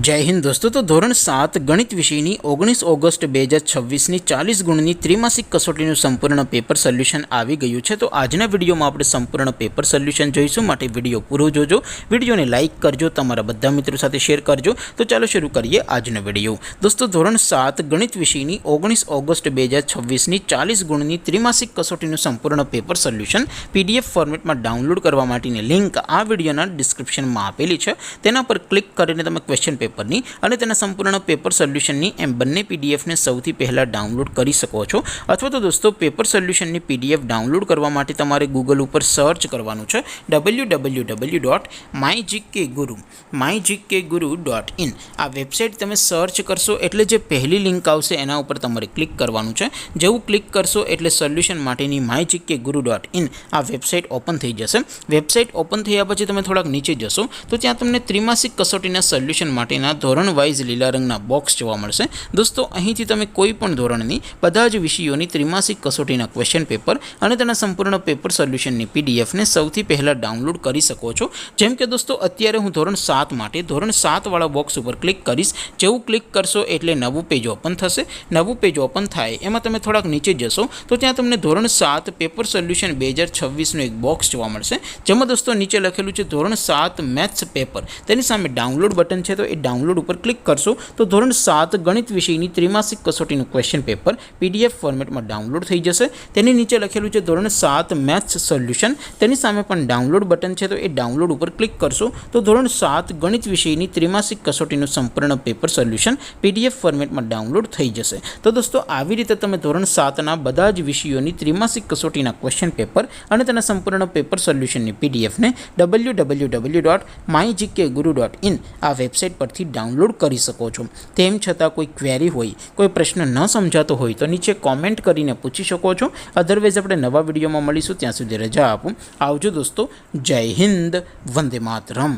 जय हिंद दोस्तों। तो धोरण 7 गणित विषयनी 19 ऑगस्ट 2026 40 गुणनी त्रिमासिक कसोटीનું સંપૂર્ણ પેપર સોલ્યુશન આવી ગયું છે। તો આજના વિડીયોમાં આપણે સંપૂર્ણ પેપર સોલ્યુશન જોઈશું, માટે વિડીયો પૂરો જોજો, વિડીયોને લાઇક કરજો, તમારા બધા મિત્રો સાથે શેર કરજો। તો ચાલો શરૂ કરીએ આજનો વિડીયો। દોસ્તો ધોરણ 7 ગણિત વિષયની 19 ઓગસ્ટ 2026 40 ગુણની ત્રિમાસિક કસોટીનું સંપૂર્ણ પેપર સોલ્યુશન PDF ફોર્મેટમાં ડાઉનલોડ કરવા માટેની લિંક આ વિડીયોના ડિસ્ક્રિપ્શનમાં આપેલી છે। તેના પર ક્લિક કરીને તમે ક્વેશ્ચન પેપરની અને તેના સંપૂર્ણ પેપર સોલ્યુશનની એમ બંને પીડીએફને સૌથી પહેલાં ડાઉનલોડ કરી શકો છો। અથવા તો દોસ્તો પેપર સોલ્યુશનની PDF ડાઉનલોડ કરવા માટે તમારે ગૂગલ ઉપર સર્ચ કરવાનું છે www.mygkguru.in। આ વેબસાઇટ તમે સર્ચ કરશો એટલે જે પહેલી લિંક આવશે એના ઉપર તમારે ક્લિક કરવાનું છે। જેવું ક્લિક કરશો એટલે સોલ્યુશન માટેની mygkguru.in આ વેબસાઇટ ઓપન થઈ જશે। વેબસાઇટ ઓપન થયા પછી તમે થોડાક નીચે જશો તો ત્યાં તમને ત્રિમાસિક કસોટીના સોલ્યુશન માટેના ધોરણ વાઇઝ લીલા રંગના બોક્સ જોવા મળશે। દોસ્તો અહીંથી તમે કોઈ પણ ધોરણની બધા જ વિષયોની ત્રિમાસિક કસોટીના ક્વેશ્ચન પેપર અને તેના સંપૂર્ણ પેપર સોલ્યુશનની પીડીએફને સૌથી પહેલાં ડાઉનલોડ કરી શકો છો। જેમ કે દોસ્તો અત્યારે હું ધોરણ 7 માટે ધોરણ 7 વાળા બોક્સ ઉપર ક્લિક કરીશ। જેવું ક્લિક કરશો એટલે નવું પેજ ઓપન થશે। નવું પેજ ઓપન થાય એમાં તમે થોડાક નીચે જશો તો ત્યાં તમને ધોરણ 7 પેપર સોલ્યુશન 2026નું એક બોક્સ જોવા મળશે, જેમાં દોસ્તો નીચે લખેલું છે ધોરણ 7 મેથ્સ પેપર। તેની સામે ડાઉનલોડ બટન છે, તો એ ડાઉનલોડ ઉપર ક્લિક કરશો તો ધોરણ 7 ગણિત વિષયની ત્રિમાસિક કસોટીનું ક્વેશ્ચન પેપર PDF ફોર્મેટમાં ડાઉનલોડ થઈ જશે। તેની નીચે લખેલું છે ધોરણ 7 મેથ્સ સોલ્યુશન, તેની સામે પણ ડાઉનલોડ બટન છે, તો એ ડાઉનલોડ ઉપર ક્લિક કરશો તો ધોરણ 7 ગણિત વિષયની ત્રિમાસિક કસોટીનું સંપૂર્ણ પેપર સોલ્યુશન PDF ફોર્મેટમાં ડાઉનલોડ થઈ જશે। તો દોસ્તો આવી રીતે તમે ધોરણ 7ના બધા જ વિષયોની ત્રિમાસિક કસોટીના ક્વેશ્ચન પેપર અને તેના સંપૂર્ણ પેપર સોલ્યુશનની PDFને www.mygkguru.in આ વેબસાઇટ પરથી ડાઉનલોડ કરી શકો છો। તેમ છતાં કોઈ ક્વેરી હોય, કોઈ પ્રશ્ન ન સમજાતો હોય તો નીચે કોમેન્ટ કરીને પૂછી શકો છો। અધરવાઇઝ આપણે નવા વિડીયોમાં મળીશું, ત્યાં સુધી રજા આપો। આવજો દોસ્તો, જય હિન્દ, વંદે માતરમ।